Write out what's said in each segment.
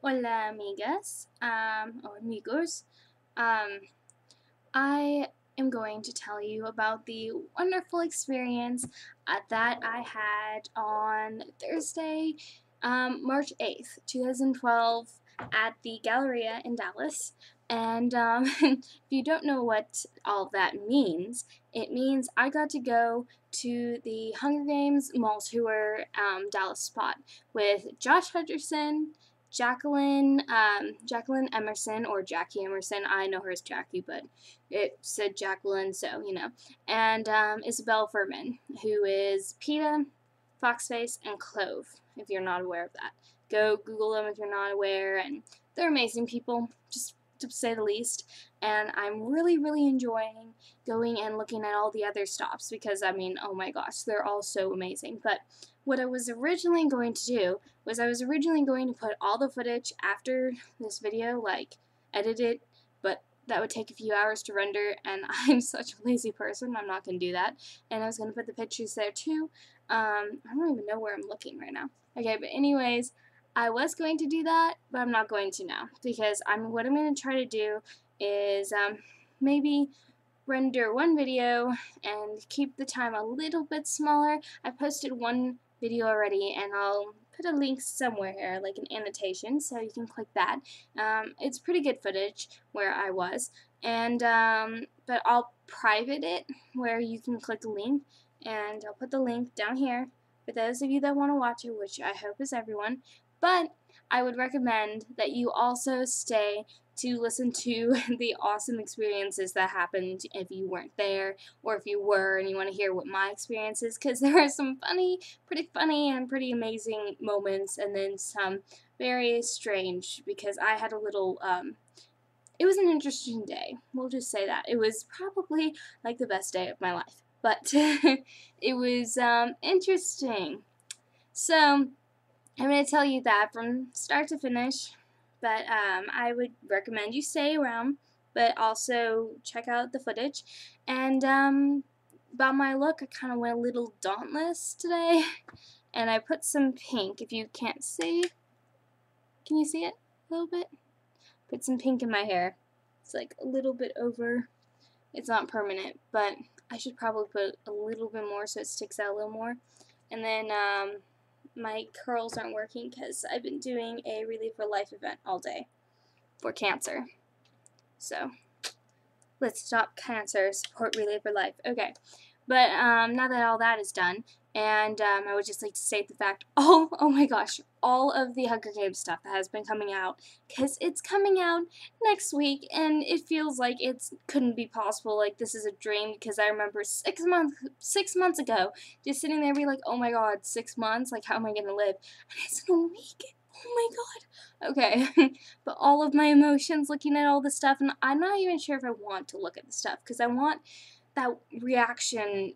Hola amigas, or amigos. Um, I am going to tell you about the wonderful experience that I had on Thursday, March 8th, 2012 at the Galleria in Dallas. And if you don't know what all that means, it means I got to go to the Hunger Games Mall Tour Dallas spot with Josh Hutcherson, Jacqueline Emerson, or Jackie Emerson. I know her as Jackie, but it said Jacqueline, so you know. And Isabel Furman, who is Peeta, Foxface, and Clove. If you're not aware of that, go Google them if you're not aware. And they're amazing people, just to say the least. And I'm really, really enjoying going and looking at all the other stops because I mean, oh my gosh, they're all so amazing. But what I was originally going to do was I was originally going to put all the footage after this video, like edit it, but that would take a few hours to render, and I'm such a lazy person, I'm not going to do that. And I was going to put the pictures there too. I don't even know where I'm looking right now. Okay, but anyways, I was going to do that, but I'm not going to now, because what I'm going to try to do is maybe render one video and keep the time a little bit smaller. I posted one video already, and I'll put a link somewhere here, like an annotation, so you can click that. It's pretty good footage where I was, and but I'll private it where you can click the link, and I'll put the link down here for those of you that want to watch it, which I hope is everyone. But I would recommend that you also stay to listen to the awesome experiences that happened if you weren't there, or if you were and you want to hear what my experience is, because there are some pretty funny and pretty amazing moments, and then some very strange, because I had a little, it was an interesting day. We'll just say that. It was probably like the best day of my life, but it was interesting. So, I'm going to tell you that from start to finish, but I would recommend you stay around, but also check out the footage. And about my look, I kind of went a little dauntless today, and I put some pink. If you can't see, can you see it a little bit? Put some pink in my hair. It's like a little bit over. It's not permanent, but I should probably put a little bit more so it sticks out a little more. And then my curls aren't working because I've been doing a Relief for Life event all day for cancer. So, let's stop cancer, support Relief for Life. Okay, but now that all that is done, and I would just like to state the fact, oh my gosh, all of the Hunger Games stuff that has been coming out, because it's coming out next week, and it feels like it couldn't be possible, like this is a dream, because I remember 6 months ago, just sitting there being like, oh my god, 6 months, like how am I gonna live, and it's in a week, oh my god, okay, but all of my emotions looking at all the stuff, and I'm not even sure if I want to look at the stuff, because I want that reaction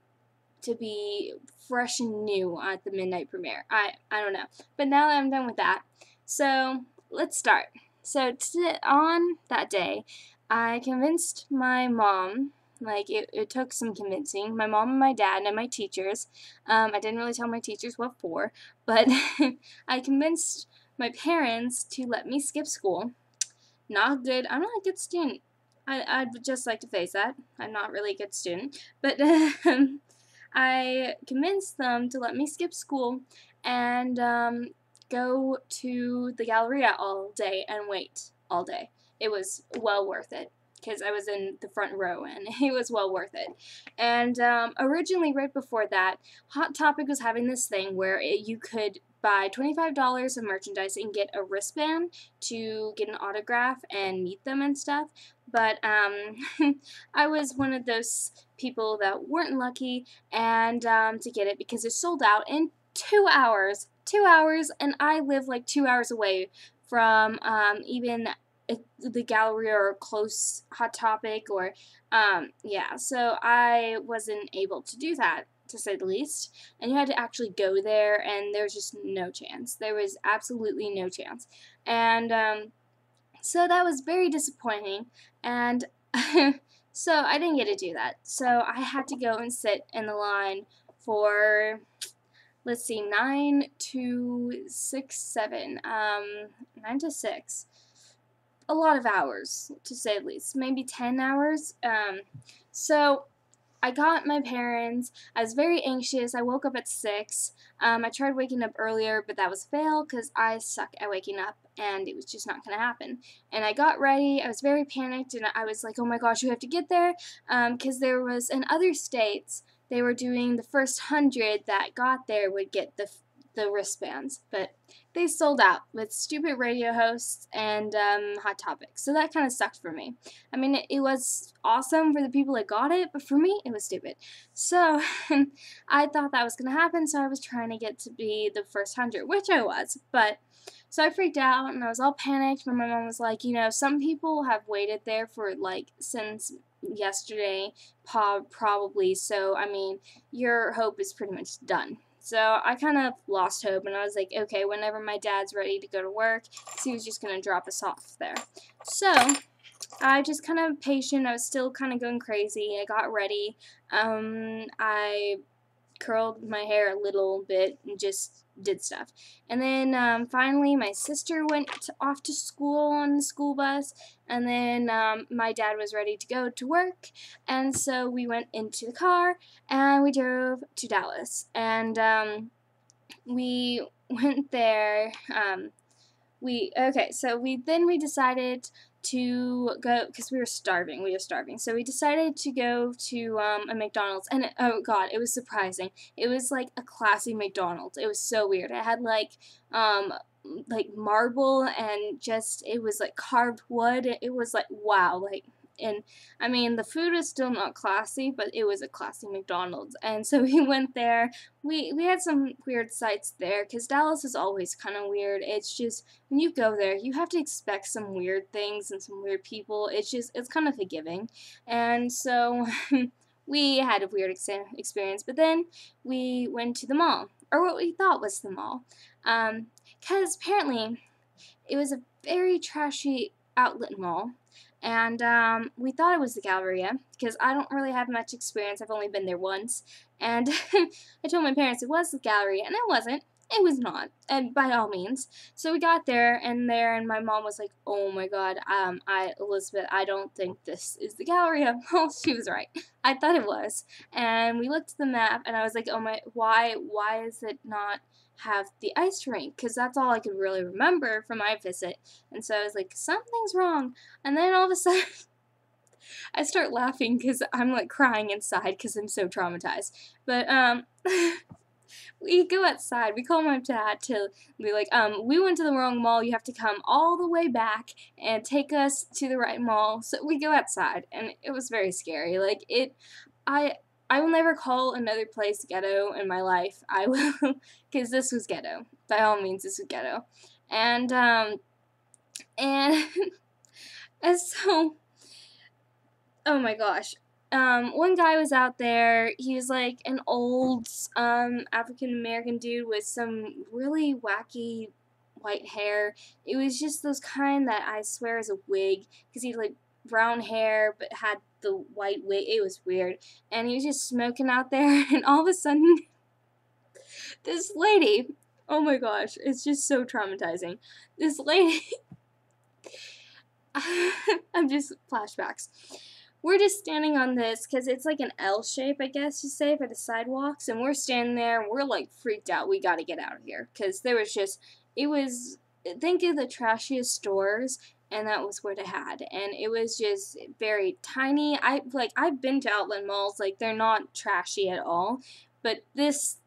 to be fresh and new at the midnight premiere. I don't know. But now that I'm done with that, so let's start. So on that day, I convinced my mom, like it took some convincing, my mom and my dad and my teachers. I didn't really tell my teachers what for, but I convinced my parents to let me skip school. Not good. I'm not a good student. I'd just like to face that. I'm not really a good student. But I convinced them to let me skip school and go to the Galleria all day and wait all day. It was well worth it because I was in the front row and it was well worth it. And originally, right before that, Hot Topic was having this thing where you could buy $25 of merchandise and get a wristband to get an autograph and meet them and stuff. But I was one of those people that weren't lucky and to get it because it sold out in 2 hours. 2 hours, and I live like 2 hours away from even the gallery or close Hot Topic, or yeah, so I wasn't able to do that, to say the least, and you had to actually go there, and there was just no chance. There was absolutely no chance, and so that was very disappointing, and so I didn't get to do that. So I had to go and sit in the line for let's see, 9 to 6, 7, 9 to 6. A lot of hours, to say the least, maybe 10 hours. So I got my parents. I was very anxious. I woke up at 6. I tried waking up earlier, but that was a fail because I suck at waking up, and it was just not going to happen. And I got ready. I was very panicked, and I was like, oh my gosh, we have to get there, because there was, in other states, they were doing the first 100 that got there would get the wristbands, but they sold out with stupid radio hosts and Hot Topics, so that kind of sucked for me. I mean, it was awesome for the people that got it, but for me, it was stupid. So I thought that was going to happen, so I was trying to get to be the first 100, which I was, but so I freaked out, and I was all panicked. My mom was like, some people have waited there for, like, since yesterday, probably, so, I mean, your hope is pretty much done. So I kind of lost hope, and I was like, okay, whenever my dad's ready to go to work, he was just going to drop us off there. So I just kind of patient. I was still kind of going crazy. I got ready. I curled my hair a little bit and just did stuff. And then finally my sister went off to school on the school bus, and then my dad was ready to go to work, and so we went into the car and we drove to Dallas, and we went there. So we decided to go, because we were starving, so we decided to go to a McDonald's, and oh god, it was surprising. It was like a classy McDonald's. It was so weird. It had like marble, and just, it was like carved wood. It was like, wow, like, and I mean, the food was still not classy, but it was a classy McDonald's. And so we went there. We had some weird sights there, because Dallas is always kind of weird. It's just, when you go there, you have to expect some weird things and some weird people. It's kind of forgiving. And so we had a weird experience, but then we went to the mall, or what we thought was the mall, because apparently it was a very trashy outlet mall. And we thought it was the Galleria, because I don't really have much experience. I've only been there once. And I told my parents it was the Galleria, and it wasn't. It was not, and by all means. So we got there, and my mom was like, oh my god, Elizabeth, I don't think this is the Galleria. Well, she was right. I thought it was. And we looked at the map, and I was like, oh my, why is it not have the ice rink? Because that's all I could really remember from my visit. And so I was like, something's wrong. And then all of a sudden, I start laughing because I'm like crying inside because I'm so traumatized. But we go outside. We call my dad to be like, we went to the wrong mall. You have to come all the way back and take us to the right mall. So we go outside, and it was very scary. Like, I will never call another place ghetto in my life. I will, because this was ghetto. By all means, this was ghetto. And and so, oh my gosh. One guy was out there. He was like an old African American dude with some really wacky white hair. It was just those kind that I swear is a wig, because he had like brown hair but had the white wig. It was weird. And he was just smoking out there, and all of a sudden this lady, oh my gosh, it's just so traumatizing. This lady I'm just flashbacks. We're just standing on this, because it's like an L shape, I guess you say, for the sidewalks, and we're standing there, and we're like freaked out. We gotta get out of here, because there was just, it was, think of the trashiest stores, and that was what it had, and it was just very tiny. I've been to outlet malls, like, they're not trashy at all, but this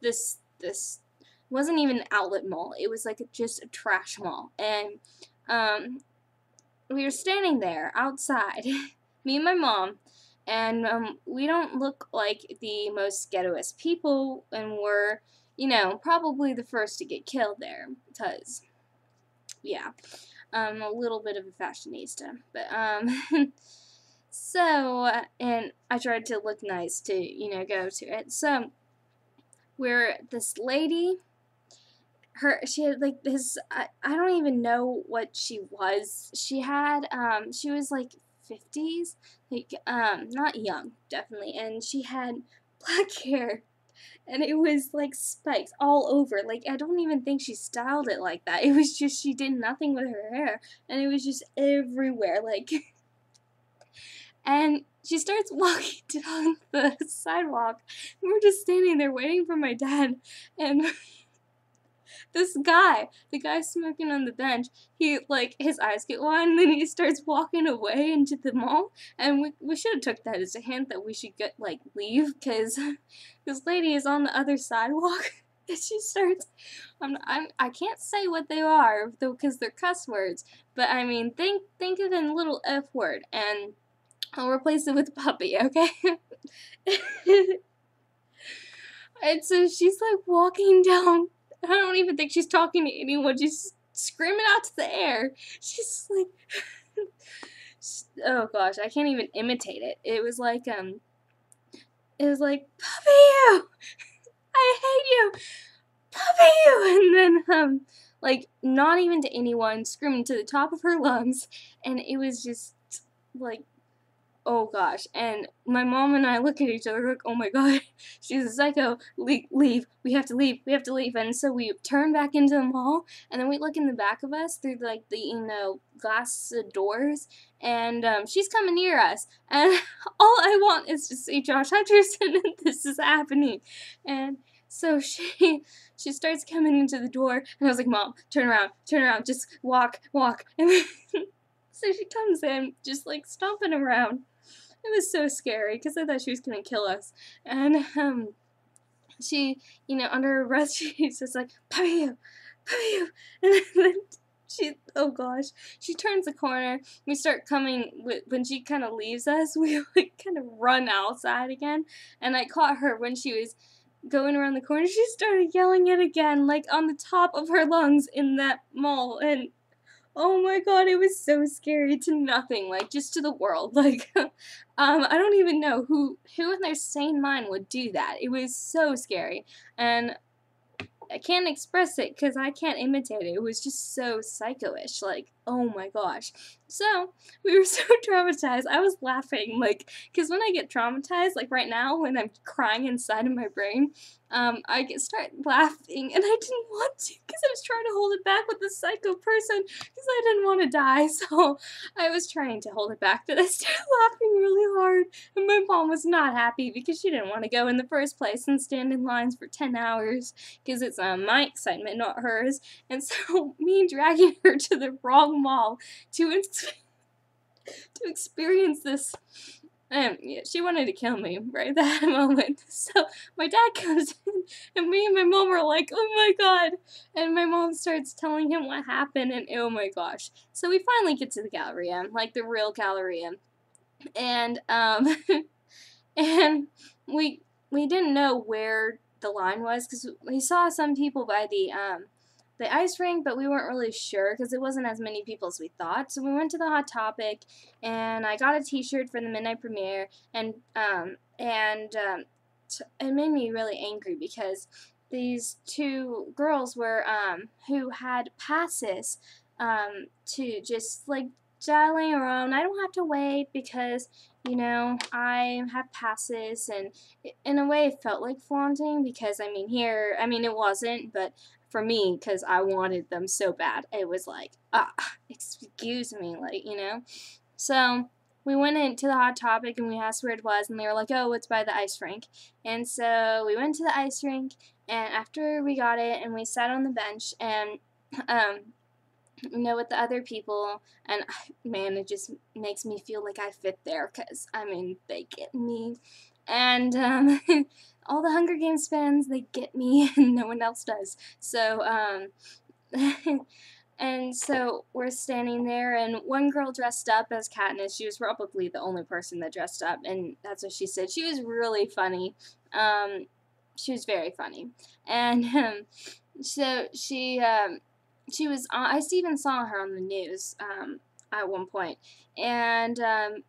wasn't even an outlet mall. It was like just a trash mall, and we were standing there outside, me and my mom, and we don't look like the most ghettoest people, and we're, probably the first to get killed there, because, yeah, a little bit of a fashionista, but, so, and I tried to look nice to, go to it, so, this lady, she had like this, I don't even know what she was. She was like 50s, like, not young, definitely, and she had black hair, and it was like spikes all over. Like, I don't even think she styled it like that. It was just she did nothing with her hair, and it was just everywhere. Like, and she starts walking down the sidewalk. And we're just standing there waiting for my dad, and this guy, the guy smoking on the bench, he, like, his eyes get wide, and then he starts walking away into the mall, and we should have took that as a hint that we should get, like, leave, because this lady is on the other sidewalk, and she starts, I can't say what they are, though, because they're cuss words, but, I mean, think of a little F word, and I'll replace it with puppy, okay? And so she's, like, walking down. I don't even think she's talking to anyone. She's screaming out to the air. She's like, oh gosh, I can't even imitate it. It was like, puppy you! I hate you! Puppy you! And then, like, not even to anyone, screaming to the top of her lungs. And it was just, like, oh gosh, and my mom and I look at each other like, oh my god, she's a psycho, leave, we have to leave, and so we turn back into the mall, and then we look in the back of us through, like, the, glass doors, and, she's coming near us, and all I want is to see Josh Hutcherson, and this is happening, and so she starts coming into the door, and I was like, Mom, turn around, just walk, and so she comes in, just, like, stomping around. It was so scary, because I thought she was going to kill us. And, she, under her breath, she's just like, puppy you! And then oh gosh, she turns the corner. We start coming, when she kind of leaves us, we, like, kind of run outside again. And I caught her when she was going around the corner. She started yelling it again, like, on the top of her lungs in that mall. And oh my god, it was so scary to nothing, like, just to the world, like, I don't even know who in their sane mind would do that. It was so scary, and I can't express it because I can't imitate it. It was just so psycho-ish, like, oh my gosh. So, we were so traumatized. I was laughing, like, because when I get traumatized, like right now, when I'm crying inside of my brain, I start laughing, and I didn't want to, because I was trying to hold it back with this psycho person, because I didn't want to die, so I was trying to hold it back, but I started laughing really hard, and my mom was not happy, because she didn't want to go in the first place and stand in lines for 10 hours, because it's my excitement, not hers, and so me dragging her to the wrong mall to experience this. Yeah, she wanted to kill me right that moment. So my dad comes in, and me and my mom are like, oh my god. And my mom starts telling him what happened, and oh my gosh. So we finally get to the Galleria, like the real Galleria. And, and we didn't know where the line was, because we saw some people by the ice rink, but we weren't really sure because it wasn't as many people as we thought. So we went to the Hot Topic, and I got a T-shirt for the midnight premiere, and it made me really angry because these two girls were who had passes to just, like, dialing around. I don't have to wait because, I have passes, and in a way it felt like flaunting because, it wasn't, but for me, because I wanted them so bad, it was like, excuse me, like, So, we went into the Hot Topic, and we asked where it was, and they were like, oh, it's by the ice rink. And so, we went to the ice rink, and after we got it, and we sat on the bench, and, with the other people, and, man, it just makes me feel like I fit there, because, they get me. And, all the Hunger Games fans, they get me, and no one else does. So, and so we're standing there, and one girl dressed up as Katniss. She was probably the only person that dressed up, and that's what she said. She was really funny. She was very funny. And, so she was, I even saw her on the news, at one point, and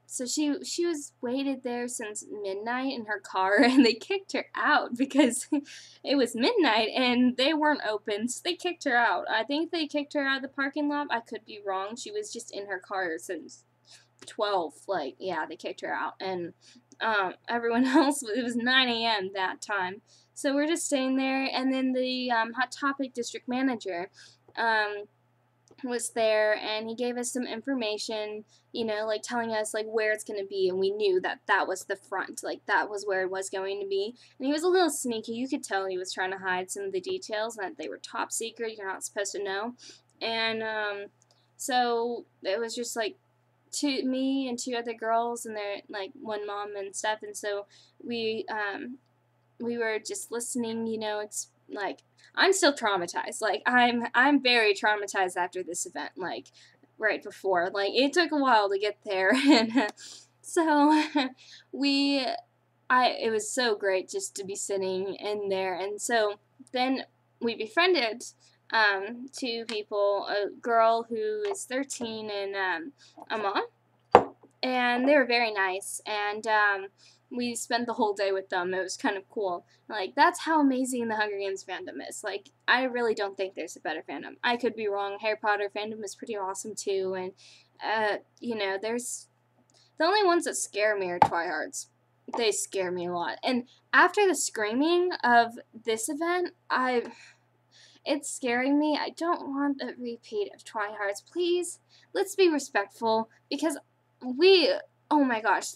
so she was waited there since midnight in her car, and they kicked her out because it was midnight and they weren't open, so they kicked her out. I think they kicked her out of the parking lot. I could be wrong. She was just in her car since 12. Like, yeah, they kicked her out, and everyone else, it was 9 a.m. that time. So we're just staying there, and then the Hot Topic district manager was there, and he gave us some information, like telling us like where it's going to be, and we knew that that was the front, like that was where it was going to be. And he was a little sneaky. You could tell he was trying to hide some of the details, and that they were top secret, you're not supposed to know. And so it was just like me and two other girls, and they're like one mom and stuff. And so we were just listening, it's like I'm still traumatized. Like I'm very traumatized after this event. Like right before, like it took a while to get there, and so it was so great just to be sitting in there. And so then we befriended two people, a girl who is 13 and a mom, and they were very nice, and we spent the whole day with them. It was kind of cool. Like, that's how amazing the Hunger Games fandom is. Like, I really don't think there's a better fandom. I could be wrong. Harry Potter fandom is pretty awesome, too, and, there's... The only ones that scare me are Twihards. They scare me a lot. And after the screaming of this event, it's scaring me. I don't want a repeat of Twihards. Please, let's be respectful, because oh my gosh,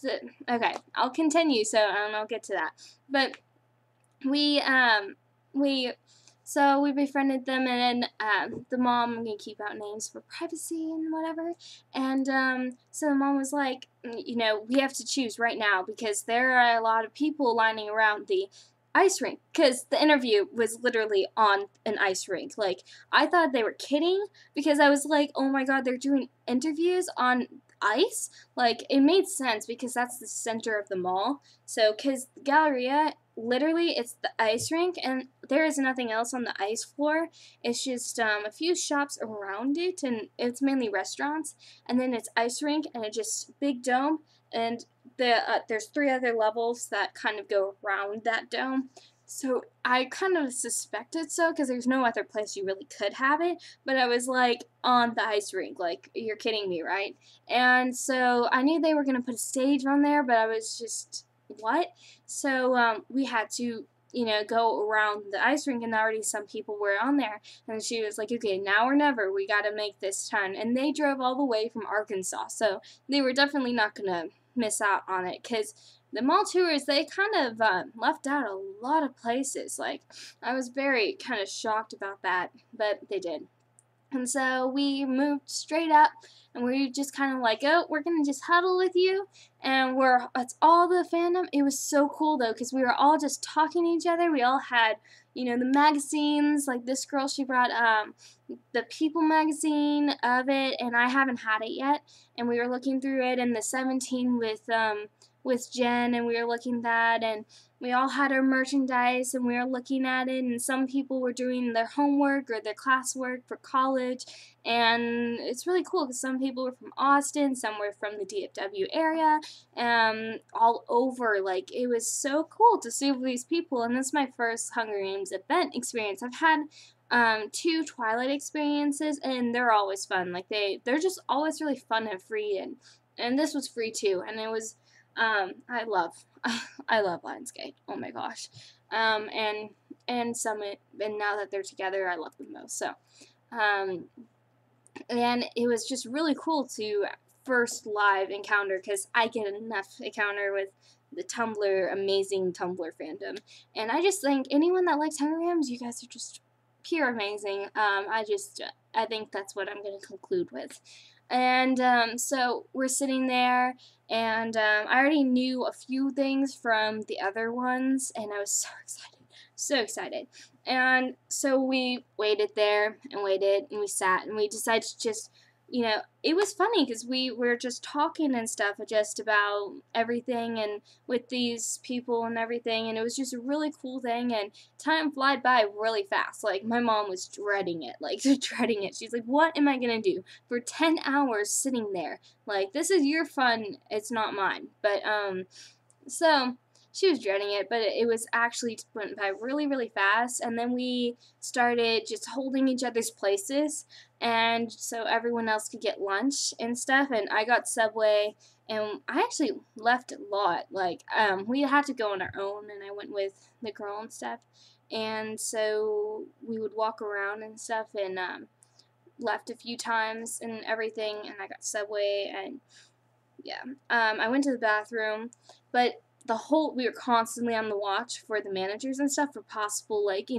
okay, I'll continue, so I'll get to that. But we befriended them, and then the mom, I'm going to keep out names for privacy and whatever, and so the mom was like, we have to choose right now, because there are a lot of people lining around the ice rink, because the interview was literally on an ice rink. Like, I thought they were kidding, because I was like, oh my god, they're doing interviews on ice? Like, it made sense, because that's the center of the mall. So, because Galleria, literally, it's the ice rink, and there is nothing else on the ice floor. It's just a few shops around it, and it's mainly restaurants, and then it's ice rink, and it's just big dome, and there's 3 other levels that kind of go around that dome. So I kind of suspected so, because there's no other place you really could have it, but I was like, on the ice rink, like, you're kidding me, right? And so I knew they were going to put a stage on there, but I was just, what? So we had to, go around the ice rink, and already some people were on there, and she was like, okay, now or never, we got to make this turn. And they drove all the way from Arkansas, so they were definitely not going to miss out on it, because the mall tours, they kind of left out a lot of places. Like, I was very kind of shocked about that, but they did. And so we moved straight up, and we just kind of like, oh, we're going to just huddle with you, and it's all the fandom. It was so cool, though, because we were all just talking to each other. We all had, the magazines. Like, this girl, she brought the People magazine of it, and I haven't had it yet, and we were looking through it, and the 17 with Jen, and we were looking at that, and we all had our merchandise, and we were looking at it, and some people were doing their homework or their classwork for college, and it's really cool, because some people were from Austin, some were from the DFW area, all over. Like, it was so cool to see these people, and this is my first Hunger Games event experience. I've had 2 Twilight experiences, and they're always fun. Like, they're just always really fun and free, and this was free too, and it was, I love Lionsgate. Oh my gosh. And Summit, and now that they're together, I love them most. So, and it was just really cool to first live encounter, because I get enough encounter with the amazing Tumblr fandom. And I just think anyone that likes Hunger Games, you guys are just pure amazing. I think that's what I'm going to conclude with. And so we're sitting there, and I already knew a few things from the other ones, and I was so excited. And so we waited there, and waited, and we sat, and we decided to just, it was funny, because we were just talking and stuff just about everything, and with these people and everything, and it was just a really cool thing, and time flied by really fast. Like, my mom was dreading it, dreading it. She's like, what am I gonna do for 10 hours sitting there? Like, this is your fun, it's not mine. But, so she was dreading it, but it was actually went by really, really fast, and then we started just holding each other's places, and so everyone else could get lunch and stuff, and I got Subway, And I actually left a lot. Like, we had to go on our own, and I went with the girl and stuff. And so we would walk around and stuff, and left a few times and everything. And I got Subway, and yeah. I went to the bathroom, but we were constantly on the watch for the managers and stuff for possible, like,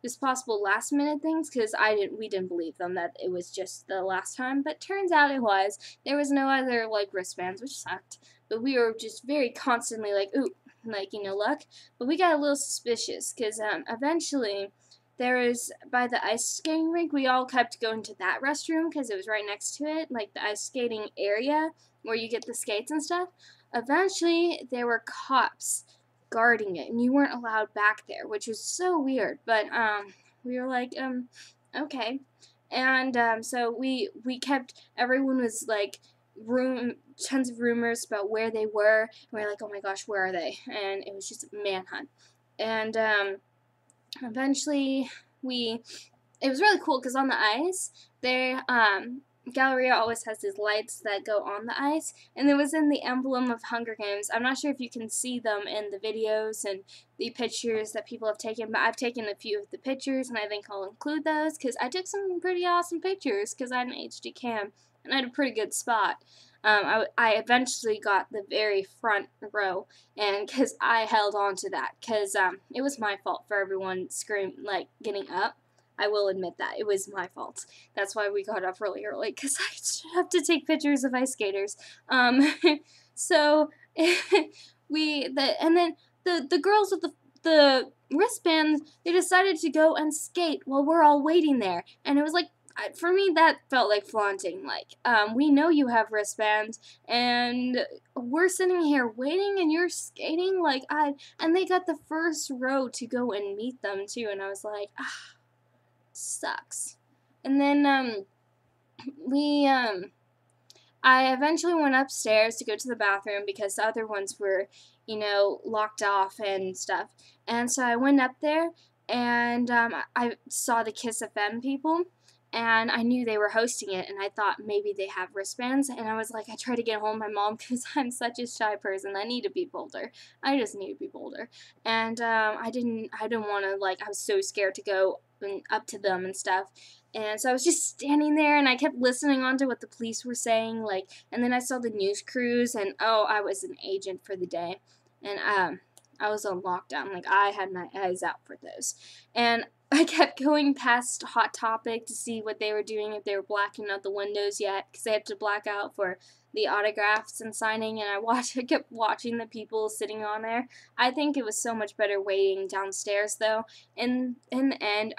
just possible last minute things, because we didn't believe them that it was just the last time, but turns out it was. There was no other, like, wristbands, which sucked, but we were just very constantly like, ooh, like, luck, but we got a little suspicious, because, eventually, there was, by the ice skating rink, we all kept going to that restroom, because it was right next to it, like, the ice skating area, where you get the skates and stuff. Eventually, there were cops guarding it, and you weren't allowed back there, which was so weird. But we were like, okay, and so we kept. Everyone was like, tons of rumors about where they were. And we were like, oh my gosh, where are they? And it was just a manhunt. And eventually, it was really cool because on the ice, there Galleria always has these lights that go on the ice, and it was in the emblem of Hunger Games. I'm not sure if you can see them in the videos and the pictures that people have taken, but I've taken a few of the pictures, and I think I'll include those, because I took some pretty awesome pictures, because I had an HD cam, and I had a pretty good spot. I eventually got the very front row, and because I held on to that, because it was my fault for everyone getting up. I will admit that. It was my fault. That's why we got up really early, because I should have to take pictures of ice skaters. So, and then the girls with the wristbands, they decided to go and skate while we're all waiting there. And it was like, for me, that felt like flaunting. Like, we know you have wristbands, and we're sitting here waiting, and you're skating? And they got the first row to go and meet them, too, and I was like, sucks. And then I eventually went upstairs to go to the bathroom because the other ones were, locked off and stuff. And so I went up there, and I saw the Kiss FM people, and I knew they were hosting it, and I thought maybe they have wristbands, and I was like, I tried to get home my mom because I'm such a shy person. I need to be bolder. I just need to be bolder. And I didn't want to, I was so scared to go up to them and stuff. And so I was just standing there, and I kept listening on to what the police were saying, and then I saw the news crews, and I was an agent for the day, and I was on lockdown. I had my eyes out for those. And I kept going past Hot Topic to see what they were doing, if they were blacking out the windows yet, because they had to black out for the autographs and signing, and I kept watching the people sitting on there. I think it was so much better waiting downstairs, though. In the end,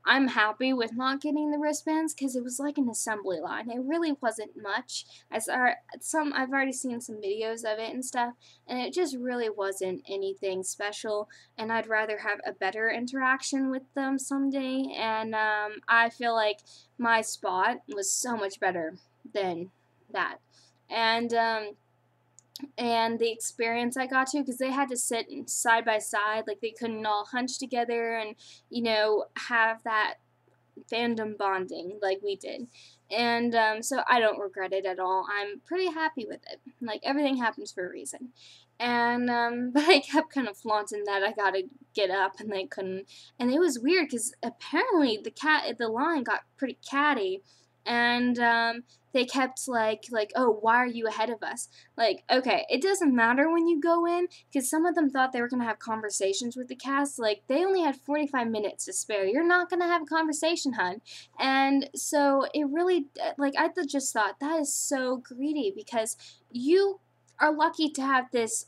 I'm happy with not getting the wristbands, because it was like an assembly line. It really wasn't much. I've already seen some videos of it and stuff, and it just really wasn't anything special, and I'd rather have a better interaction with them someday, and I feel like my spot was so much better than that. And the experience I got to, because they had to sit side by side, they couldn't all hunch together and, have that fandom bonding like we did. And so I don't regret it at all. I'm pretty happy with it. Everything happens for a reason. And but I kept kind of flaunting that I gotta get up, and they couldn't. And it was weird because apparently the line got pretty catty, and they kept oh, why are you ahead of us? Okay, it doesn't matter when you go in, because some of them thought they were gonna have conversations with the cast. They only had 45 minutes to spare. You're not gonna have a conversation, hun. And so it really, I just thought that is so greedy, because you are lucky to have this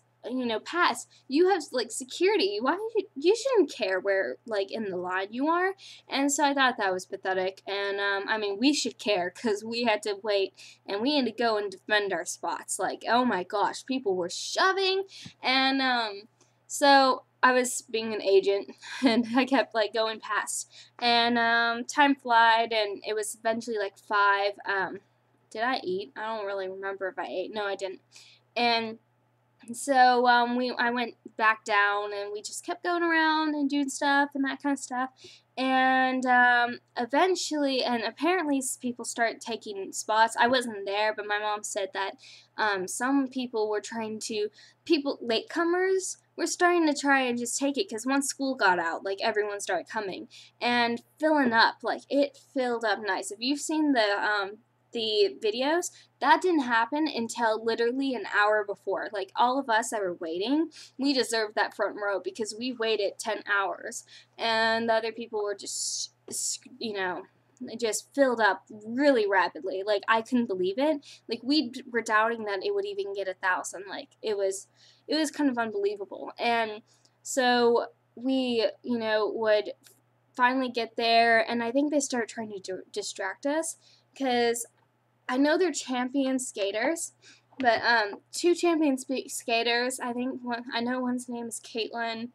pass. You have security. Why you shouldn't care where in the line you are. And so I thought that was pathetic. And I mean, we should care, because we had to wait, and we had to go and defend our spots. Oh my gosh, people were shoving, and so I was being an agent, and I kept going past, and time flied, and it was eventually 5. Did I eat? I don't really remember if I ate. No, I didn't. And so I went back down, and we just kept going around and doing stuff and that kind of stuff. And eventually, and apparently people start taking spots. I wasn't there, but my mom said that some people were trying to, latecomers were starting to try and just take it, because once school got out, like, everyone started coming and filling up. Like, it filled up nice. If you've seen the videos, that didn't happen until literally an hour before. Like, all of us that were waiting, we deserved that front row because we waited 10 hours. And the other people were just, just filled up really rapidly. Like, I couldn't believe it. Like, we were doubting that it would even get 1,000. Like, it was kind of unbelievable. And so we, would finally get there, and I think they started trying to distract us, because I know they're champion skaters, but two champion skaters. I know one's name is Caitlin,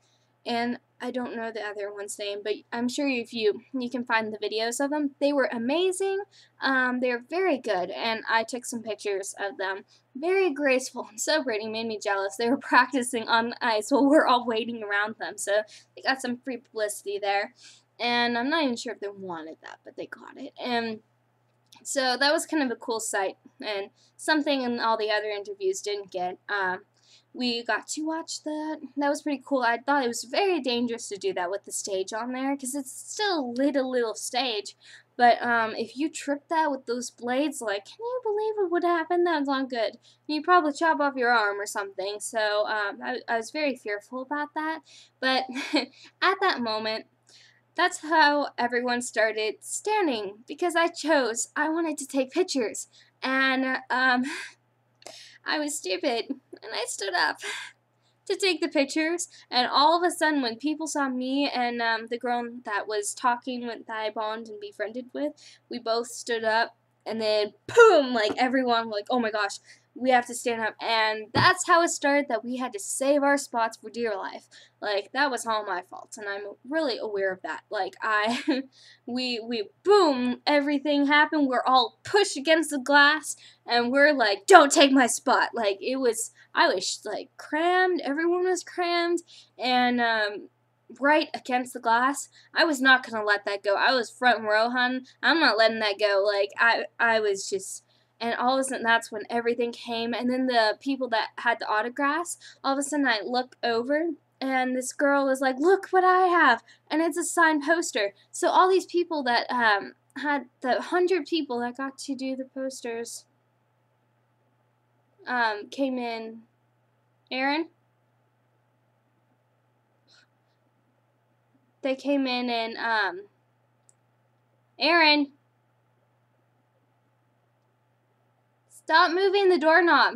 and I don't know the other one's name, but I'm sure if you can find the videos of them. They were amazing. They were very good, and I took some pictures of them. Very graceful and so pretty. Made me jealous. They were practicing on the ice while we're all waiting around them, so they got some free publicity there. And I'm not even sure if they wanted that, but they got it. And so that was kind of a cool sight, and something in all the other interviews didn't get. We got to watch that. That was pretty cool. I thought it was very dangerous to do that with the stage on there, because it's still a little stage. But if you trip that with those blades, like, can you believe what would happen? That was not good. You'd probably chop off your arm or something. So I was very fearful about that. But at that moment, that's how everyone started standing, because I wanted to take pictures, and I was stupid, and I stood up to take the pictures, and all of a sudden, when people saw me and the girl that was talking that I bonded and befriended with, we both stood up, and then boom, like, everyone, like, oh my gosh, we have to stand up. And that's how it started, that we had to save our spots for dear life. Like, that was all my fault, and I'm really aware of that. Like, we boom, everything happened. We're all pushed against the glass, and we're like, don't take my spot. Like, I was like crammed. Everyone was crammed, and right against the glass. I was not gonna let that go. I was front row, hun. I'm not letting that go. Like, I was just. And all of a sudden, that's when everything came. And then the people that had the autographs, all of a sudden I look over, and this girl was like, look what I have. And it's a signed poster. So all these people that had the 100 people that got to do the posters came in. Aaron? They came in, and Aaron, stop moving the doorknob.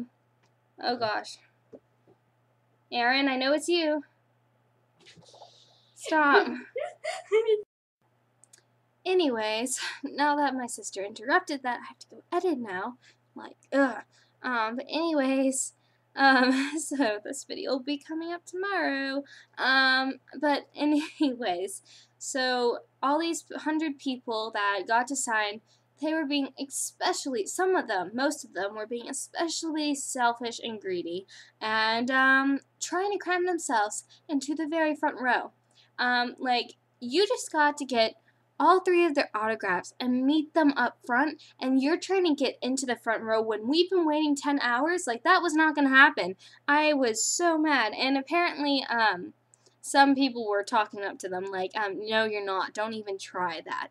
Oh gosh. Aaron, I know it's you. Stop. Anyways, now that my sister interrupted that, I have to go edit now. Like, ugh. But anyways, so this video will be coming up tomorrow. But anyways, so all these 100 people that got to sign, they were being some of them, most of them were being especially selfish and greedy, and trying to cram themselves into the very front row. Like, you just got to get all 3 of their autographs and meet them up front, and you're trying to get into the front row when we've been waiting 10 hours? Like, that was not going to happen. I was so mad, and apparently, some people were talking up to them, like, no, you're not. Don't even try that.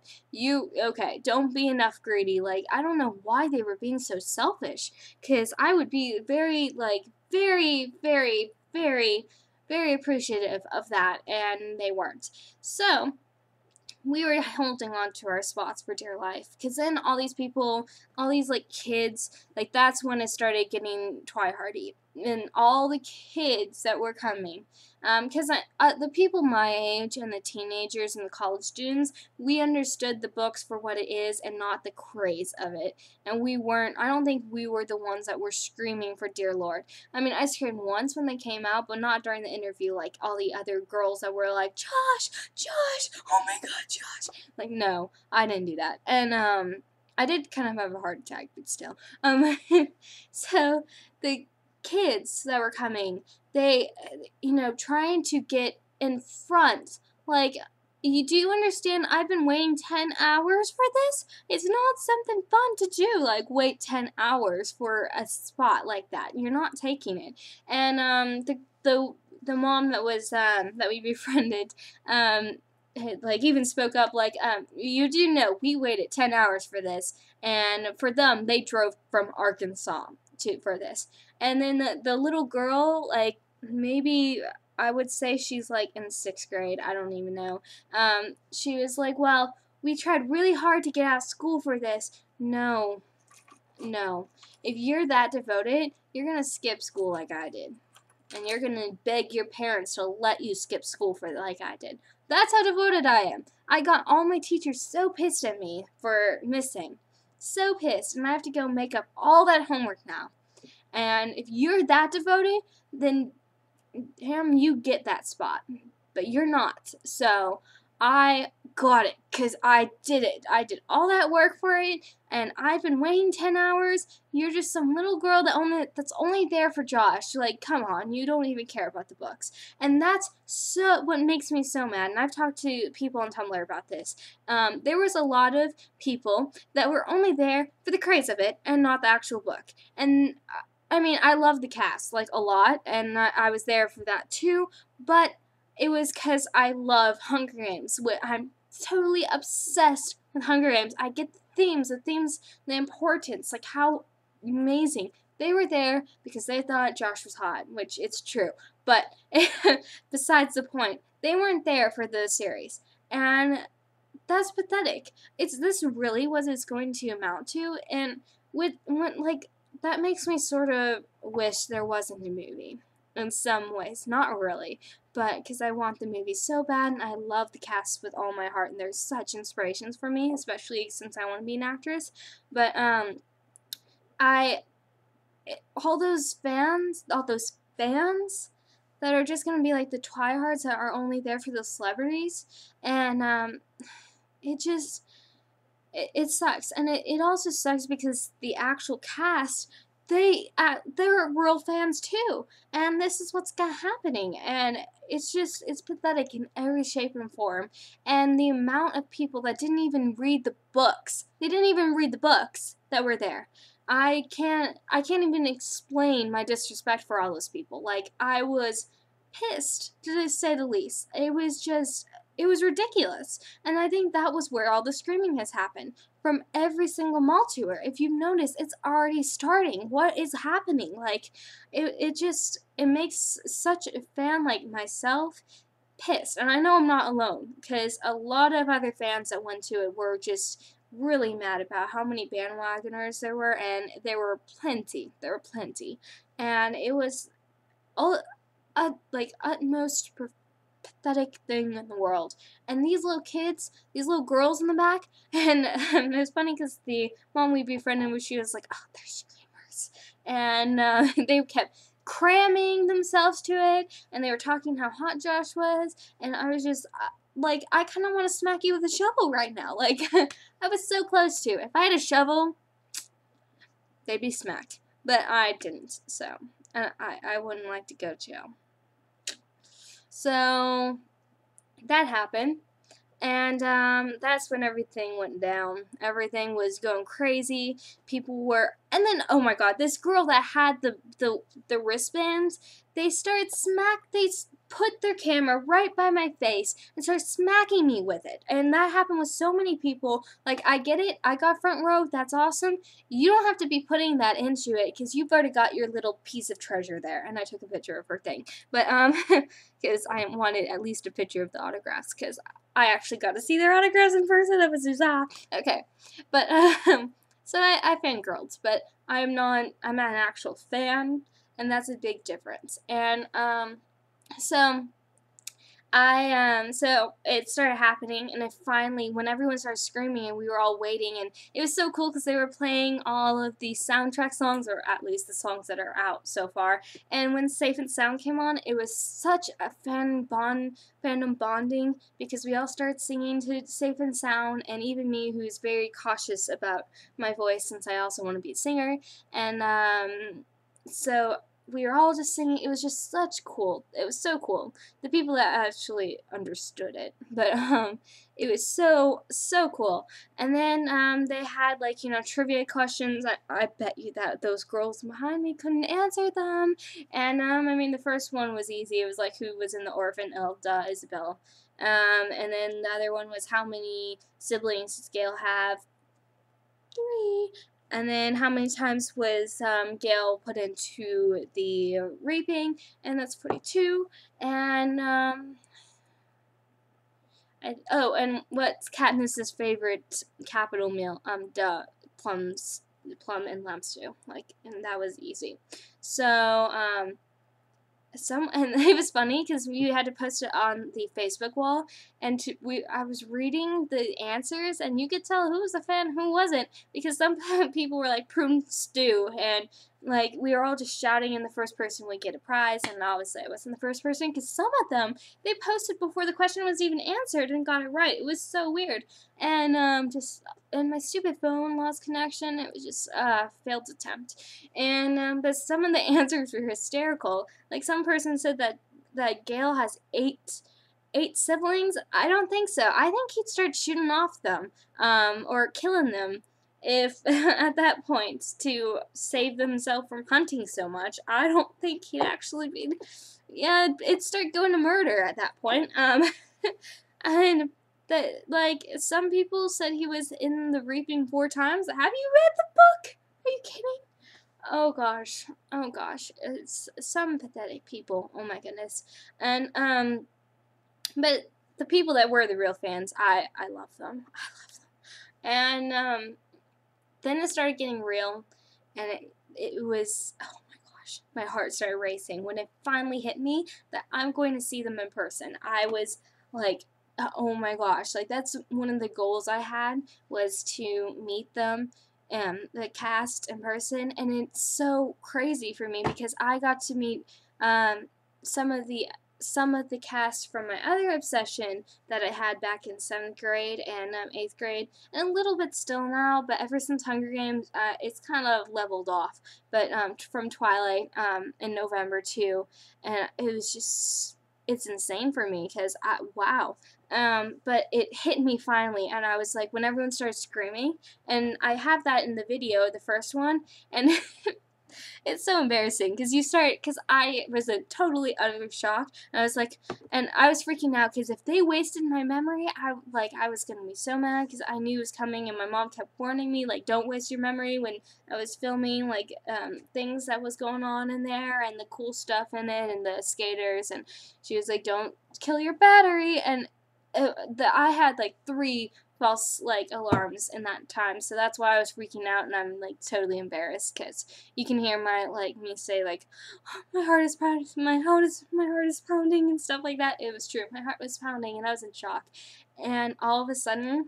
Okay, don't be enough greedy. Like, I don't know why they were being so selfish, because I would be very, like, very, very, very, very appreciative of that, and they weren't. So, we were holding on to our spots for dear life, because then all these people, all these, like, kids, like, that's when it started getting try-hardy, and all the kids that were coming, because the people my age, and the teenagers, and the college students, we understood the books for what it is, and not the craze of it, and I don't think we were the ones that were screaming for dear Lord. I mean, I screamed once when they came out, but not during the interview, like all the other girls that were like, Josh, oh my god, Josh. Like, no, I didn't do that. And, I did kind of have a heart attack, but still. So, the kids that were coming, they, trying to get in front, like, You do understand I've been waiting 10 hours for this? It's not something fun to do, like wait 10 hours for a spot like that. You're not taking it. And the mom that was that we befriended like even spoke up like you do know we waited 10 hours for this, and for them they drove from Arkansas for this. And then the little girl, like maybe I would say she's like in 6th grade, I don't even know. She was like, well, we tried really hard to get out of school for this. No, no. If you're that devoted, you're going to skip school like I did. And you're going to beg your parents to let you skip school for like I did. That's how devoted I am. I got all my teachers so pissed at me for missing. So pissed. And I have to go make up all that homework now. And if you're that devoted, then damn, you get that spot. But you're not. So I got it because I did it. I did all that work for it, and I've been waiting 10 hours. You're just some little girl that's only there for Josh. Like, come on, you don't even care about the books. And that's so what makes me so mad. And I've talked to people on Tumblr about this. There was a lot of people that were only there for the craze of it and not the actual book. And I mean, I love the cast, like, a lot, and I was there for that too, but it was because I love Hunger Games. I'm totally obsessed with Hunger Games. I get the themes, the importance, like how amazing. They were there because they thought Josh was hot, which it's true. But besides the point, they weren't there for the series. And that's pathetic. This really what it's going to amount to, and that makes me sort of wish there wasn't a movie. In some ways, not really, but because I want the movie so bad, and I love the cast with all my heart, and they're such inspirations for me, especially since I want to be an actress. But all those fans that are just gonna be like the tryhards that are only there for the celebrities, and it sucks, and it also sucks because the actual cast, they're real fans too, and this is what's happening, and it's pathetic in every shape and form. And the amount of people that didn't even read the books, that were there. I can't even explain my disrespect for all those people. Like, I was pissed, to say the least. It was ridiculous. And I think that was where all the screaming has happened. From every single mall tour. If you've noticed, it's already starting. What is happening? Like, it makes such a fan like myself pissed. And I know I'm not alone, because a lot of other fans that went to it were just really mad about how many bandwagoners there were, and there were plenty. And it was all like utmost pathetic thing in the world. And these little kids, these little girls in the back, and it was funny because the mom we befriended, she was like, oh, they're screamers. And they kept cramming themselves to it, and they were talking how hot Josh was, and I was just, like, I kind of want to smack you with a shovel right now. Like, I was so close to. If I had a shovel, they'd be smacked. But I didn't, so I wouldn't like to go to jail. So that happened, and that's when everything went down. Everything was going crazy. People were, and then, oh my god, this girl that had the wristbands, they put their camera right by my face and started smacking me with it. And that happened with so many people. Like, I get it, I got front row, that's awesome. You don't have to be putting that into it, because you've already got your little piece of treasure there. And I took a picture of her thing. But, because I wanted at least a picture of the autographs, because I actually got to see their autographs in person. That was just, okay. But, so I fangirled, but I'm not an actual fan, and that's a big difference. And, so it started happening, and it finally, when everyone started screaming and we were all waiting, and it was so cool because they were playing all of the soundtrack songs, or at least the songs that are out so far. And when Safe and Sound came on, it was such a fandom bonding, because we all started singing to Safe and Sound, and even me, who's very cautious about my voice since I also want to be a singer. And so we were all just singing. It was just such cool. It was so cool. The people that actually understood it, but it was so cool. And then they had like, you know, trivia questions. I bet you that those girls behind me couldn't answer them. And I mean, the first one was easy. It was like, who was in the orphan? Oh, duh, Isabel. And then the other one was, how many siblings does Gail have? 3. And then how many times was Gail put into the reaping? And that's 42. And and what's Katniss's favorite capital meal? Duh, plum and lamb stew. Like, and that was easy. So and it was funny because we had to post it on the Facebook wall, and I was reading the answers, and you could tell who was a fan, who wasn't, because some people were like prune stew, and like we were all just shouting, and the first person would get a prize, and obviously I wasn't the first person because some of them they posted before the question was even answered and got it right. It was so weird, and and my stupid phone lost connection. It was just failed attempt, and but some of the answers were hysterical. Like some person said that Gail has eight siblings. I don't think so. I think he'd start shooting off them, or killing them if at that point to save himself from hunting so much. I don't think he'd actually be. Yeah, it'd start going to murder at that point. And that, like, some people said he was in the reaping 4 times. Have you read the book? Are you kidding? Oh gosh, it's some pathetic people. Oh my goodness. And but the people that were the real fans, I love them. I love them. And then it started getting real, and it was, oh my gosh, my heart started racing when it finally hit me that I'm going to see them in person. I was like, oh my gosh, like that's one of the goals I had, was to meet them, the cast in person, and it's so crazy for me because I got to meet some of the cast from my other obsession that I had back in 7th grade and 8th grade, and a little bit still now, but ever since Hunger Games, it's kind of leveled off. But from Twilight in November too, and it was just, it's insane for me because wow. But it hit me finally, and I was like, when everyone started screaming, and I have that in the video, the first one, and it's so embarrassing because I was totally utter shock, and I was like, and I was freaking out because if they wasted my memory, I was gonna be so mad because I knew it was coming, and my mom kept warning me, like, don't waste your memory when I was filming, like, things that was going on in there and the cool stuff in it and the skaters, and she was like, don't kill your battery, and I had like 3 false like alarms in that time, so that's why I was freaking out, and I'm like totally embarrassed because you can hear me say like, oh, my heart is pounding, my heart is pounding and stuff like that. It was true, my heart was pounding, and I was in shock, and all of a sudden,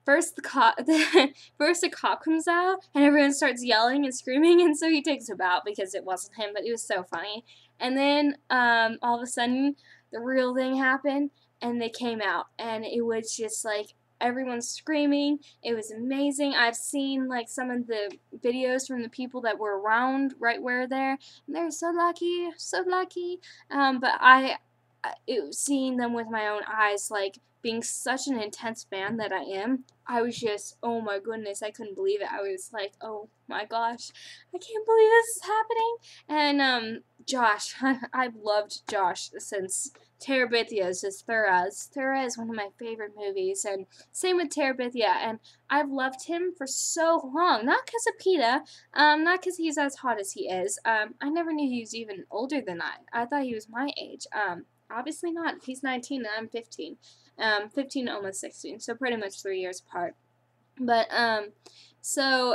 first the cop comes out, and everyone starts yelling and screaming, and so he takes him out because it wasn't him, but it was so funny, and then all of a sudden the real thing happened. And they came out, and it was just like everyone's screaming. It was amazing. I've seen like some of the videos from the people that were around right where they're, and they're so lucky, so lucky. But seeing them with my own eyes, like being such an intense fan that I am, I was just, oh my goodness, I couldn't believe it. I was like, oh my gosh, I can't believe this is happening. And Josh, I've loved Josh since Terabithia is Thuraz. Thuraz is one of my favorite movies, and same with Terabithia, and I've loved him for so long. Not because of Peeta, not because he's as hot as he is. I never knew he was even older than I. I thought he was my age. Obviously not. He's 19 and I'm 15. 15 almost 16, so pretty much 3 years apart. But, so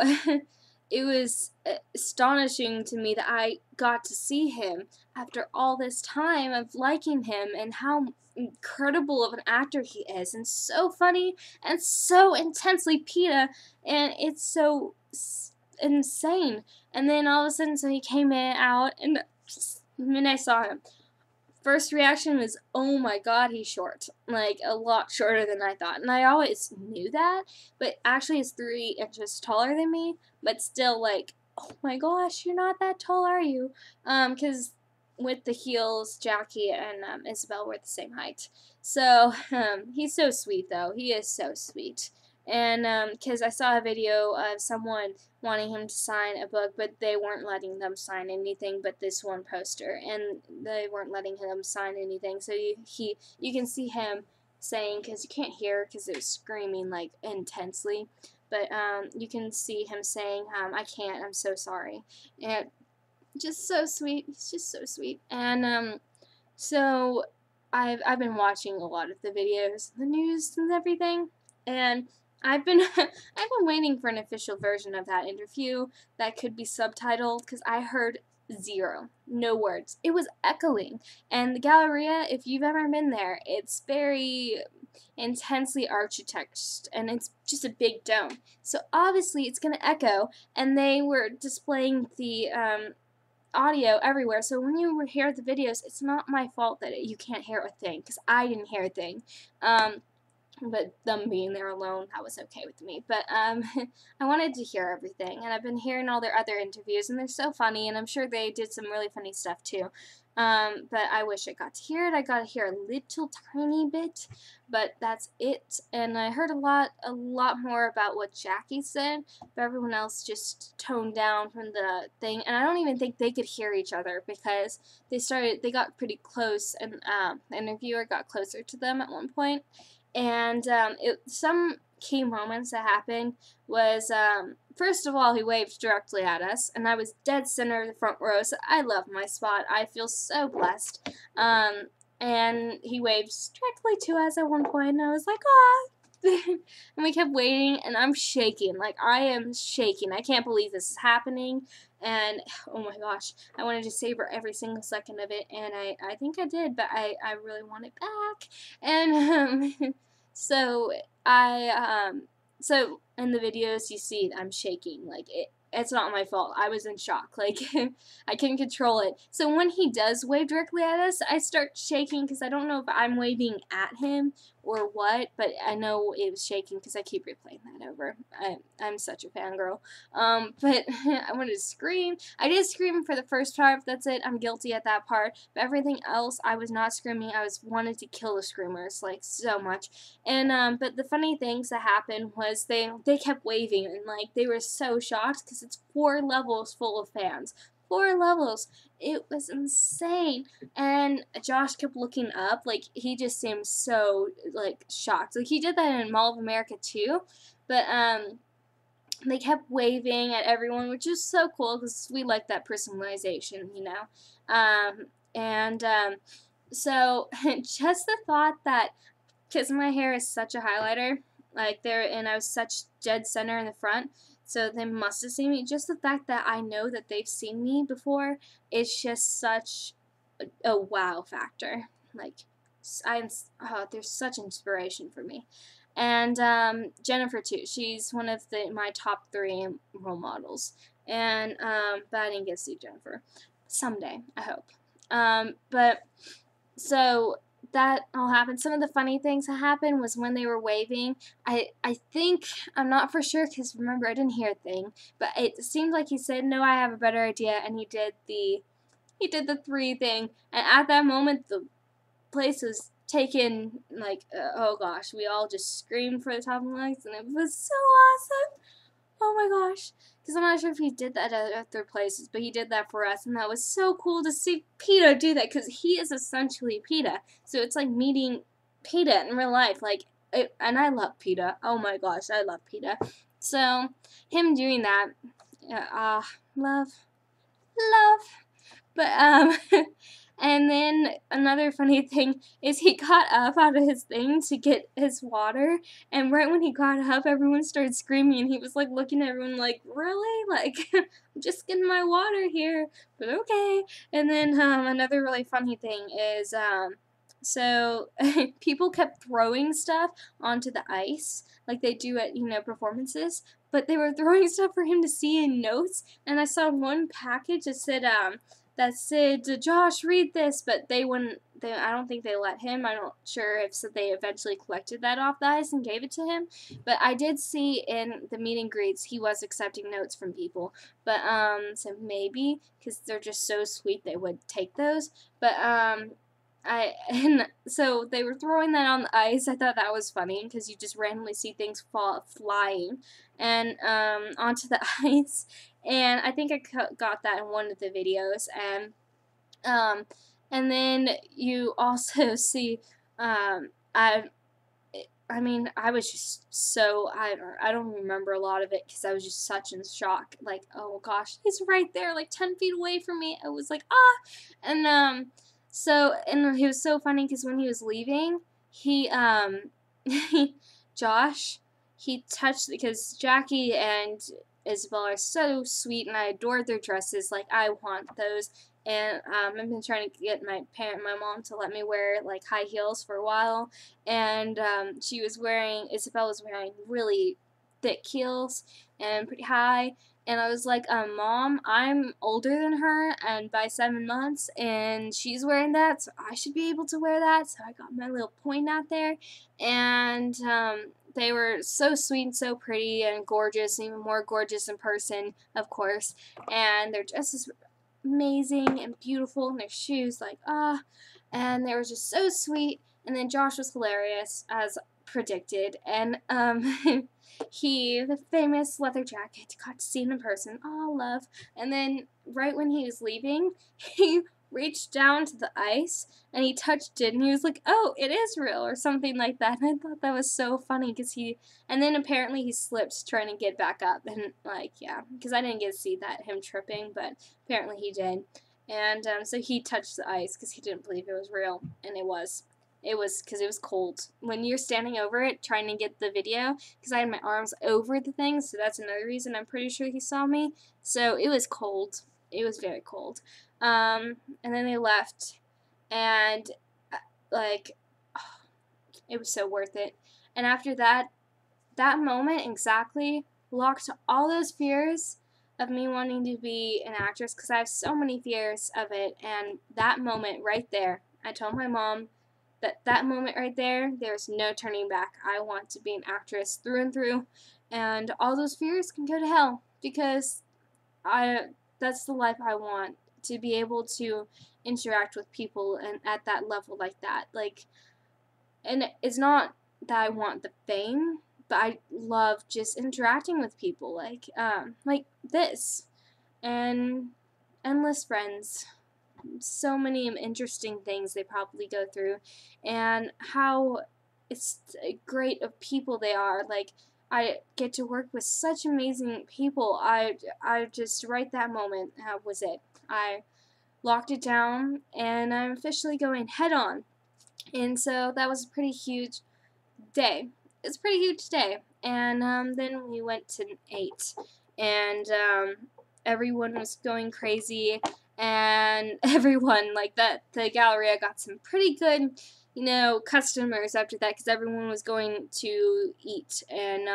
it was astonishing to me that I got to see him after all this time of liking him and how incredible of an actor he is, and so funny and so intensely Peeta, and it's so insane. And then all of a sudden, so he came out, and when I saw him, first reaction was, oh my god, he's short. Like, a lot shorter than I thought. And I always knew that, but actually he's 3 inches taller than me, but still, like, oh my gosh, you're not that tall, are you? Because with the heels, Jackie and Isabel were the same height. So he's so sweet, though. He is so sweet. And because I saw a video of someone wanting him to sign a book, but they weren't letting them sign anything but this one poster, and they weren't letting him sign anything. So you can see him saying, because you can't hear because it was screaming like intensely, but you can see him saying, I can't, I'm so sorry. And just so sweet. He's just so sweet. And so I've been watching a lot of the videos, the news and everything, and I've been I've been waiting for an official version of that interview that could be subtitled, because I heard zero, no words. It was echoing, and the Galleria, if you've ever been there, it's very intensely architected, and it's just a big dome. So obviously it's gonna echo, and they were displaying the audio everywhere. So when you hear the videos, it's not my fault that you can't hear a thing, because I didn't hear a thing. But them being there alone, that was okay with me. But I wanted to hear everything, and I've been hearing all their other interviews, and they're so funny, and I'm sure they did some really funny stuff too. But I wish I got to hear it. I got to hear a little tiny bit, but that's it. And I heard a lot more about what Jackie said, but everyone else just toned down from the thing. And I don't even think they could hear each other, because they got pretty close, and the interviewer got closer to them at one point. And some key moments that happened was, first of all, he waved directly at us, and I was dead center of the front row, so I love my spot. I feel so blessed. And he waved directly to us at one point, and I was like, "Aw!" And we kept waiting, and I'm shaking. Like, I am shaking. I can't believe this is happening. And, oh my gosh, I wanted to savor every single second of it, and I think I did, but I really want it back. And, so so in the videos you see I'm shaking, like it's not my fault. I was in shock, like I couldn't control it. So when he does wave directly at us, I start shaking, because I don't know if I'm waving at him or what, but I know it was shaking because I keep replaying that over. I'm such a fangirl. But I wanted to scream. I did scream for the first part. That's it. I'm guilty at that part. But everything else, I was not screaming. I wanted to kill the screamers, like, so much. And but the funny things that happened was they kept waving, and like they were so shocked, because it's 4 levels full of fans. 4 levels. It was insane. And Josh kept looking up, like he just seemed so like shocked. Like he did that in Mall of America too, but they kept waving at everyone, which is so cool, because we like that personalization, you know. So just the thought that, because my hair is such a highlighter, like and I was such dead center in the front, so they must have seen me. Just the fact that I know that they've seen me before, it's just such a wow factor. Like, there's such inspiration for me. And Jennifer too. She's one of my top 3 role models. And but I didn't get to see Jennifer. Someday, I hope. But so that all happened. Some of the funny things that happened was when they were waving, I think, I'm not for sure, because remember I didn't hear a thing, but it seemed like he said, "No, I have a better idea," and he did the 3 thing, and at that moment the place was taken, like, oh gosh, we all just screamed for the top of the lungs, and it was so awesome. Oh my gosh. Because I'm not sure if he did that at other places, but he did that for us, and that was so cool to see Peeta do that, because he is essentially Peeta. So it's like meeting Peeta in real life. Like, and I love Peeta. Oh my gosh, I love Peeta. So him doing that, love. But and then another funny thing is he got up out of his thing to get his water, and right when he got up, everyone started screaming, and he was like looking at everyone like, "Really? Like, I'm just getting my water here, but okay." And then another really funny thing is so people kept throwing stuff onto the ice like they do at, performances, but they were throwing stuff for him to see in notes, and I saw one package that said that said, Josh, read this, but they wouldn't. I don't think they let him. I'm not sure if they eventually collected that off the ice and gave it to him. But I did see in the meet and greets he was accepting notes from people. But so maybe because they're just so sweet, they would take those. But and so they were throwing that on the ice. I thought that was funny because you just randomly see things flying and onto the ice. And I think I got that in one of the videos. And then you also see I mean, I was just so, I don't remember a lot of it because I was just such in shock. Like, oh gosh, he's right there, like 10 feet away from me. I was like, ah! And, and he was so funny because when he was leaving, he, Josh, he touched, because Jackie and Isabel are so sweet and I adore their dresses. Like, I want those. And I've been trying to get my mom to let me wear like high heels for a while, and Isabel was wearing really thick heels and pretty high, and I was like, Mom, I'm older than her and by 7 months, and she's wearing that, so I should be able to wear that. So I got my little point out there, and they were so sweet and so pretty and gorgeous, even more gorgeous in person, of course, and their dresses were amazing and beautiful, and their shoes, like, and they were just so sweet. And then Josh was hilarious, as predicted, and the famous leather jacket, got to see him in person. Oh, love. And then right when he was leaving, he reached down to the ice and he touched it and he was like, oh, it is real, or something like that. And I thought that was so funny and then apparently he slipped trying to get back up, and like, yeah, because I didn't get to see him tripping, but apparently he did. And so he touched the ice because he didn't believe it was real, and it was because it was cold. When you're standing over it trying to get the video, because I had my arms over the thing, so that's another reason I'm pretty sure he saw me. So it was cold. It was very cold. And then they left, and like, oh, it was so worth it. And after that moment exactly locked all those fears of me wanting to be an actress, because I have so many fears of it. And that moment right there, I told my mom that moment right there, there's no turning back. I want to be an actress through and through, and all those fears can go to hell, because that's the life I want, to be able to interact with people and at that level like that. Like, and it's not that I want the fame, but I love just interacting with people like this, and endless friends, so many interesting things they probably go through, and how it's great of people they are. Like, I get to work with such amazing people. I just, right that moment, was it. I locked it down, and I'm officially going head on. And so that was a pretty huge day. It's a pretty huge day. And then we went to 8, and everyone was going crazy, and everyone, like, the Galleria got some pretty good, customers after that, because everyone was going to eat, and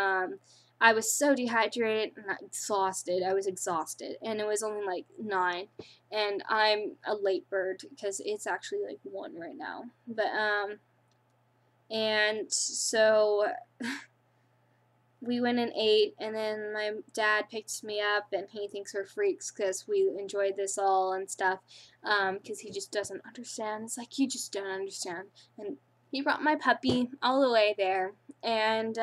I was so dehydrated and exhausted. I was exhausted, and it was only like 9, and I'm a late bird because it's actually like 1 right now. But and so we went and ate, and then my dad picked me up, and he thinks we're freaks because we enjoyed this all and stuff, because he just doesn't understand. It's like, you just don't understand. And he brought my puppy all the way there, and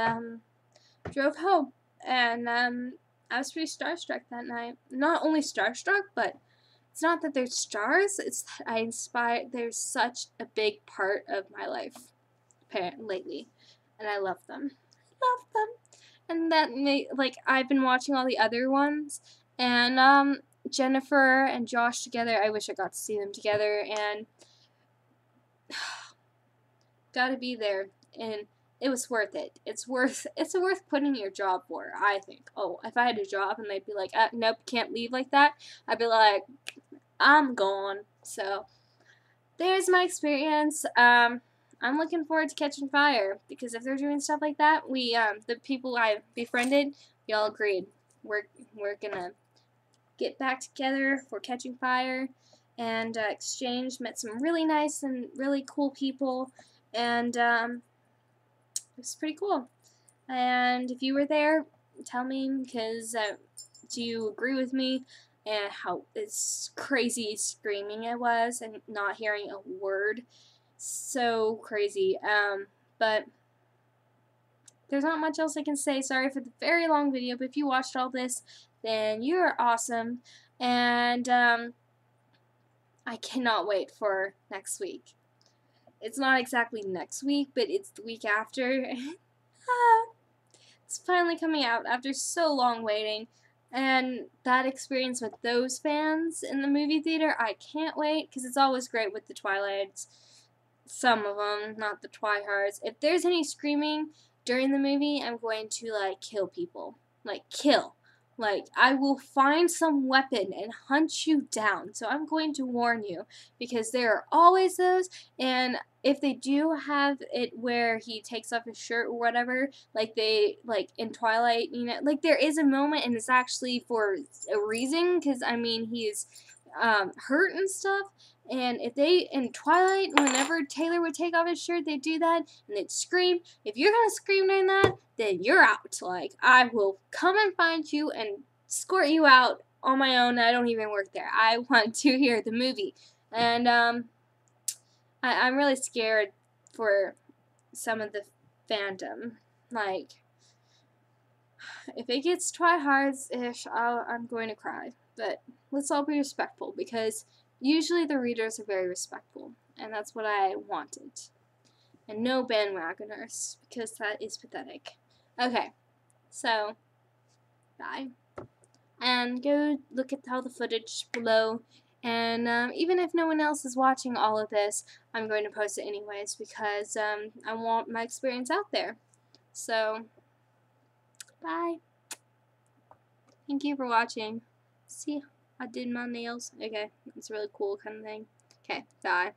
drove home, and I was pretty starstruck that night. Not only starstruck, but it's not that they're stars, it's that they're such a big part of my life lately, and I love them. Love them. And that I've been watching all the other ones, and Jennifer and Josh together, I wish I got to see them together, and gotta be there, and it was worth it. It's worth putting your job for, I think. Oh, if I had a job and they'd be like, nope, can't leave like that, I'd be like, I'm gone. So there's my experience. I'm looking forward to Catching Fire, because if they're doing stuff like that, the people I befriended, we all agreed we're gonna get back together for Catching Fire, and exchanged, met some really nice and really cool people, and it was pretty cool. And if you were there, tell me, because do you agree with me and how it's crazy screaming it was and not hearing a word? So crazy. But there's not much else I can say. Sorry for the very long video, but if you watched all this, then you're awesome. And I cannot wait for next week. It's not exactly next week, but it's the week after. It's finally coming out after so long waiting. And that experience with those fans in the movie theater, I can't wait, because it's always great with the Twilights. Some of them, not the Twihards. If there's any screaming during the movie, I'm going to, like, kill people. Like, kill. Like, I will find some weapon and hunt you down. So I'm going to warn you, because there are always those, and if they do have it where he takes off his shirt or whatever, like in Twilight, you know, like there is a moment, and it's actually for a reason, because, I mean, he's hurt and stuff. And if they, in Twilight, whenever Taylor would take off his shirt, they'd do that, and they'd scream. If you're gonna scream during that, then you're out. Like, I will come and find you and escort you out on my own. I don't even work there. I want to hear the movie. And, I'm really scared for some of the fandom. Like, if it gets Twihards-ish, I'm going to cry. But let's all be respectful, because usually the readers are very respectful, and that's what I wanted. And no bandwagoners, because that is pathetic. Okay, so, bye. And go look at all the footage below. And even if no one else is watching all of this, I'm going to post it anyways, because I want my experience out there. So, bye. Thank you for watching. See, I did my nails. Okay, it's a really cool kind of thing. Okay, bye.